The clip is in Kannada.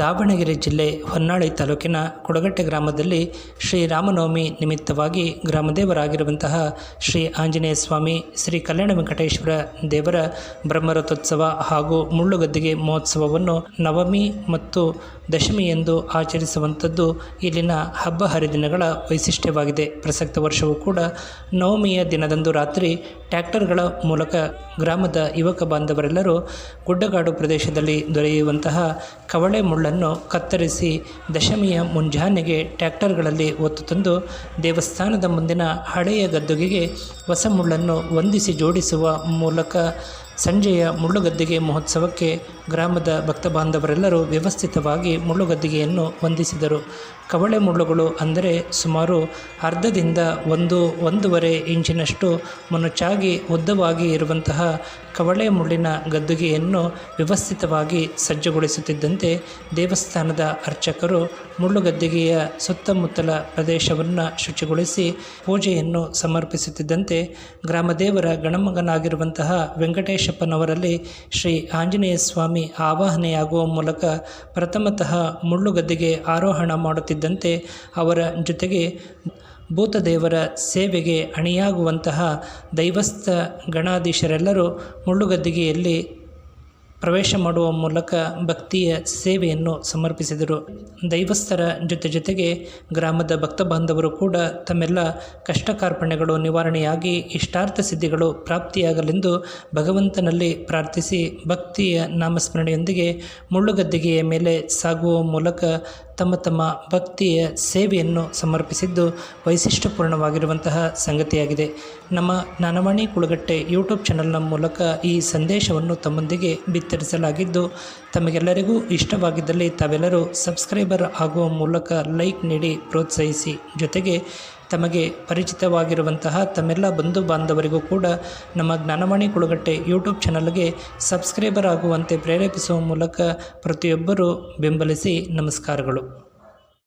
ದಾವಣಗೆರೆ ಜಿಲ್ಲೆ ಹೊನ್ನಾಳಿ ತಾಲೂಕಿನ ಕೊಡಗಟ್ಟೆ ಗ್ರಾಮದಲ್ಲಿ ಶ್ರೀರಾಮನವಮಿ ನಿಮಿತ್ತವಾಗಿ ಗ್ರಾಮದೇವರಾಗಿರುವಂತಹ ಶ್ರೀ ಆಂಜನೇಯ ಸ್ವಾಮಿ, ಶ್ರೀ ಕಲ್ಯಾಣ ವೆಂಕಟೇಶ್ವರ ದೇವರ ಬ್ರಹ್ಮರಥೋತ್ಸವ ಹಾಗೂ ಮುಳ್ಳುಗದ್ದಿಗೆ ಮಹೋತ್ಸವವನ್ನು ನವಮಿ ಮತ್ತು ದಶಮಿ ಎಂದು ಆಚರಿಸುವಂಥದ್ದು ಇಲ್ಲಿನ ಹಬ್ಬ ಹರಿದಿನಗಳ ವೈಶಿಷ್ಟ್ಯವಾಗಿದೆ. ಪ್ರಸಕ್ತ ವರ್ಷವೂ ಕೂಡ ನವಮಿಯ ದಿನದಂದು ರಾತ್ರಿ ಟ್ರ್ಯಾಕ್ಟರ್ಗಳ ಮೂಲಕ ಗ್ರಾಮದ ಯುವಕ ಬಾಂಧವರೆಲ್ಲರೂ ಗುಡ್ಡಗಾಡು ಪ್ರದೇಶದಲ್ಲಿ ದೊರೆಯುವಂತಹ ಕವಳೆ ಮುಳ್ಳನ್ನು ಕತ್ತರಿಸಿ ದಶಮಿಯ ಮುಂಜಾನೆಗೆ ಟ್ರ್ಯಾಕ್ಟರ್ಗಳಲ್ಲಿ ಹೊತ್ತು ತಂದು ದೇವಸ್ಥಾನದ ಮುಂದಿನ ಹಳೆಯ ಗದ್ದುಗೆಗೆ ಹೊಸ ಮುಳ್ಳನ್ನು ಹೊಂದಿಸಿ ಜೋಡಿಸುವ ಮೂಲಕ ಸಂಜೆಯ ಮುಳ್ಳುಗದ್ದಿಗೆ ಮಹೋತ್ಸವಕ್ಕೆ ಗ್ರಾಮದ ಭಕ್ತ ಬಾಂಧವರೆಲ್ಲರೂ ವ್ಯವಸ್ಥಿತವಾಗಿ ಮುಳ್ಳುಗದ್ದಿಗೆಯನ್ನು ಹೊಂದಿಸಿದರು. ಕವಳೆ ಮುಳ್ಳುಗಳು ಅಂದರೆ ಸುಮಾರು ಅರ್ಧದಿಂದ 1-1.5 ಇಂಚಿನಷ್ಟು ಮೊನಚಾಗಿ ಉದ್ದವಾಗಿ ಇರುವಂತಹ ಕವಳೆ ಮುಳ್ಳಿನ ಗದ್ದುಗೆಯನ್ನು ವ್ಯವಸ್ಥಿತವಾಗಿ ಸಜ್ಜುಗೊಳಿಸುತ್ತಿದ್ದಂತೆ ದೇವಸ್ಥಾನದ ಅರ್ಚಕರು ಮುಳ್ಳುಗದ್ದಿಗೆಯ ಸುತ್ತಮುತ್ತಲ ಪ್ರದೇಶವನ್ನು ಶುಚಿಗೊಳಿಸಿ ಪೂಜೆಯನ್ನು ಸಮರ್ಪಿಸುತ್ತಿದ್ದಂತೆ ಗ್ರಾಮದೇವರ ಗಣಮಗನಾಗಿರುವಂತಹ ವೆಂಕಟೇಶಪ್ಪನವರಲ್ಲಿ ಶ್ರೀ ಆಂಜನೇಯ ಸ್ವಾಮಿ ಆವಾಹನೆಯಾಗುವ ಮೂಲಕ ಪ್ರಥಮತಃ ಮುಳ್ಳುಗದ್ದಿಗೆ ಆರೋಹಣ ಮಾಡುತ್ತಿದ್ದಂತೆ ಅವರ ಜೊತೆಗೆ ಭೂತದೇವರ ಸೇವೆಗೆ ಅಣಿಯಾಗುವಂತಹ ದೈವಸ್ಥ ಗಣಾಧೀಶರೆಲ್ಲರೂ ಮುಳ್ಳುಗದ್ದಿಗೆಯಲ್ಲಿ ಪ್ರವೇಶ ಮಾಡುವ ಮೂಲಕ ಭಕ್ತಿಯ ಸೇವೆಯನ್ನು ಸಮರ್ಪಿಸಿದರು. ದೈವಸ್ಥರ ಜೊತೆಗೆ ಗ್ರಾಮದ ಭಕ್ತ ಬಾಂಧವರು ಕೂಡ ತಮ್ಮೆಲ್ಲ ಕಷ್ಟ ಕಾರ್ಪಣ್ಯಗಳು ನಿವಾರಣೆಯಾಗಿ ಇಷ್ಟಾರ್ಥ ಸಿದ್ಧಿಗಳು ಪ್ರಾಪ್ತಿಯಾಗಲೆಂದು ಭಗವಂತನಲ್ಲಿ ಪ್ರಾರ್ಥಿಸಿ ಭಕ್ತಿಯ ನಾಮಸ್ಮರಣೆಯೊಂದಿಗೆ ಮುಳ್ಳುಗದ್ದಿಗೆಯ ಮೇಲೆ ಸಾಗುವ ಮೂಲಕ ತಮ್ಮ ಭಕ್ತಿಯ ಸೇವೆಯನ್ನು ಸಮರ್ಪಿಸಿದ್ದು ವೈಶಿಷ್ಟ್ಯಪೂರ್ಣವಾಗಿರುವಂತಹ ಸಂಗತಿಯಾಗಿದೆ. ನಮ್ಮ ಜ್ಞಾನವಾಣಿ ಕುಳಗಟ್ಟೆ ಯೂಟ್ಯೂಬ್ ಚಾನಲ್ನ ಮೂಲಕ ಈ ಸಂದೇಶವನ್ನು ತಮ್ಮೊಂದಿಗೆ ಬಿತ್ತರಿಸಲಾಗಿದ್ದು, ತಮಗೆಲ್ಲರಿಗೂ ಇಷ್ಟವಾಗಿದ್ದಲ್ಲಿ ತಾವೆಲ್ಲರೂ ಸಬ್ಸ್ಕ್ರೈಬರ್ ಆಗುವ ಮೂಲಕ ಲೈಕ್ ನೀಡಿ ಪ್ರೋತ್ಸಾಹಿಸಿ. ಜೊತೆಗೆ ತಮಗೆ ಪರಿಚಿತವಾಗಿರುವಂತಹ ತಮ್ಮೆಲ್ಲ ಬಂಧು ಬಾಂಧವರಿಗೂ ಕೂಡ ನಮ್ಮ ಜ್ಞಾನವಾಣಿ ಕುಳಗಟ್ಟೆ ಯೂಟ್ಯೂಬ್ ಚಾನಲ್ಗೆ ಸಬ್ಸ್ಕ್ರೈಬರ್ ಆಗುವಂತೆ ಪ್ರೇರೇಪಿಸುವ ಮೂಲಕ ಪ್ರತಿಯೊಬ್ಬರೂ ಬೆಂಬಲಿಸಿ. ನಮಸ್ಕಾರಗಳು.